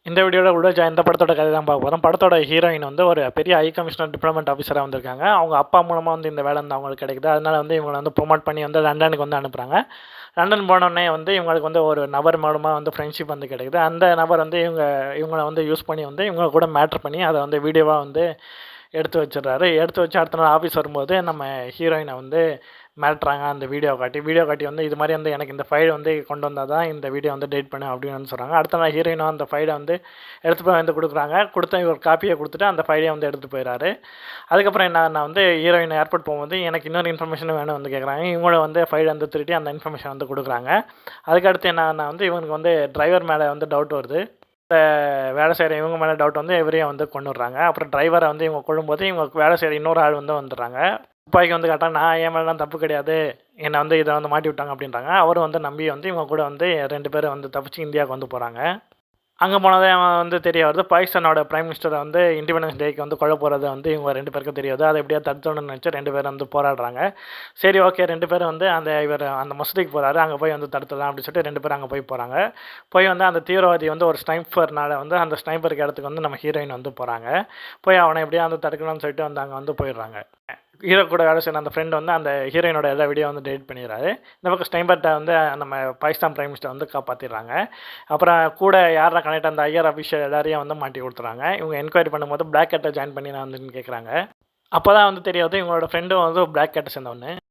இந்த வீடியோல உடல் இந்த படத்தோட கதை தான் பார்க்க போறோம். படத்தோட ஹீரோயின் வந்து ஒரு பெரிய ஹை கமிஷனர் டிப்ளோமென்ட் ஆஃபீஸரா வந்திருக்காங்க. அவங்க அப்பா மூலமா வந்து இந்த வேலை வந்து அவங்களுக்கு கிடைக்குது. அதனால வந்து இவங்கள வந்து ப்ரொமோட் பண்ணி வந்து லண்டனுக்கு வந்து அனுப்புறாங்க. லண்டன் போனோனே வந்து இவங்களுக்கு வந்து ஒரு நபர் மூலமா வந்து ஃப்ரெண்ட்ஷிப் வந்து கிடைக்குது. அந்த நபர் வந்து இவங்கள வந்து யூஸ் பண்ணி வந்து இவங்க கூட மேட்டர் பண்ணி அத வந்து வீடியோவா வந்து எடுத்து வச்சுடுறாரு. எடுத்து வச்சு அடுத்த நாள் ஆஃபீஸ் வரும்போது நம்ம ஹீரோயினை வந்து மிரட்டுறாங்க அந்த வீடியோ காட்டி வந்து இது மாதிரி வந்து எனக்கு இந்த ஃபைல் வந்து கொண்டு வந்தால் தான் இந்த வீடியோ வந்து டெலிட் பண்ணு அப்படின்னு வந்து சொல்கிறாங்க. அடுத்த நாள் ஹீரோயினும் அந்த ஃபைலை வந்து எடுத்து போய் வந்து கொடுக்குறாங்க. கொடுத்த ஒரு காப்பியை கொடுத்துட்டு அந்த ஃபைலை வந்து எடுத்துகிட்டு போயிடறாரு. அதுக்கப்புறம் என்ன வந்து ஹீரோயின் ஏர்போர்ட் போகும்போது எனக்கு இன்னொரு இன்ஃபர்மேஷன் வேணும் வந்து கேட்குறாங்க. இவங்கள வந்து ஃபைல் வந்து திருட்டி அந்த இன்ஃபர்மேஷன் வந்து கொடுக்குறாங்க. அதுக்கடுத்து என்னன்னா வந்து இவனுக்கு வந்து டிரைவர் மேலே வந்து டவுட் வருது. இந்த வேலை செய்கிற இவங்க மேலே டவுட் வந்து இவரையும் வந்து கொண்டுடுறாங்க. அப்புறம் டிரைவரை வந்து இவங்க கொள்ளும்போது இவங்க வேலை செய்கிற இன்னொரு ஆள் வந்து வந்துடுறாங்க. துப்பாக்கி வந்து கேட்டால் நான் என் மேலாம் தப்பு கிடையாது, என்னை வந்து இதை வந்து மாட்டி விட்டாங்க அப்படின்றாங்க. அவரும் வந்து நம்பி வந்து இவங்க கூட வந்து 2 பேரும் வந்து தப்பிச்சு இந்தியாவுக்கு வந்து போகிறாங்க. அங்கே போனதே அவன் வந்து தெரிய வருது, பாகிஸ்தானோட பிரைம் மினிஸ்டரை வந்து இண்டிபெண்டன்ஸ் டேக்கு வந்து கொல்ல போகிறது வந்து இவங்க 2 பேருக்கும் தெரியாது. அதை எப்படியா தடுத்தணும்னு நினச்சி 2 பேரும் வந்து போராடுறாங்க. சரி ஓகே 2 பேரும் வந்து அந்த மசூதிக்கு போகிறாரு, அங்கே போய் வந்து தடுத்துடலாம் அப்படின்னு சொல்லிட்டு 2 பேரும் அங்கே போகிறாங்க. போய் வந்து அந்த தீவிரவாதி வந்து ஒரு ஸ்னைப்பர்னால வந்து அந்த ஸ்னைப்பருக்கு இடத்துக்கு வந்து நம்ம ஹீரோயின் வந்து போகிறாங்க. போய் அவனை எப்படியா வந்து தடுக்கணும்னு சொல்லிட்டு வந்து அங்கே வந்து போயிடுறாங்க. ஹீரோ கூட வேலை செய்யற அந்த ஃப்ரெண்ட் வந்து அந்த ஹீரோயினோட எல்லா வீடியோ வந்து டெலிட் பண்ணிடுறாரு. இந்த பக்கம் ஸ்னைப்பர்ட்ட வந்து நம்ம பாகிஸ்தான் பிரைம் மினிஸ்டர் வந்து காப்பாற்றிடுறாங்க. அப்புறம் கூட யாரா கனெக்ட் அந்த ஐஆர் அஃபிஷியல் எல்லாரையும் வந்து மாட்டி கொடுத்துறாங்க. இவங்க என்கொயரி பண்ணும்போது பிளாக் கேட்டை ஜாயின் பண்ணி நான் வந்துன்னு கேட்குறாங்க. அப்போ தான் வந்து தெரியாது இவங்களோட ஃப்ரெண்டும் வந்து பிளாக் கேட்டை சேர்ந்தவொன்னு.